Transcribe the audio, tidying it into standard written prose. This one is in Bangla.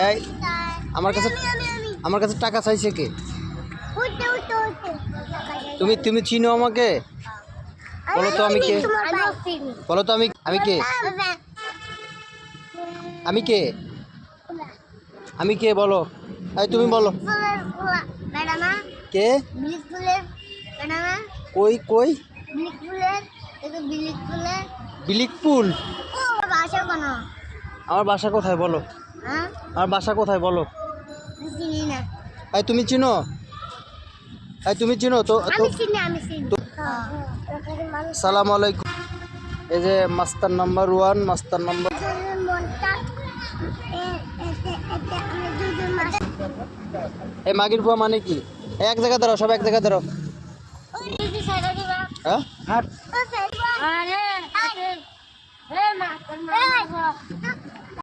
এই আমার কাছে টাকা চাইছে কে? তুমি চিনো আমাকে? বলো তো আমি কে? বলো তো আমি কে? আমি কে? আমি কে বলো? এই তুমি বলো কে? কই কই? বিলিকপুল? আমার বাসা কোথায় বলো? আমার বাসা কোথায় বলো? এই তুমি চিনো? এই তুমি চিনো তো? সালাম আলাইকুম। এই যে মাস্টার নাম্বার 1, মাস্টার নাম্বার। এই মাগির বুয়া মানে কি? এক জায়গায় দাঁড়াও, সব এক জায়গায় দাঁড়াও। হ্যাঁ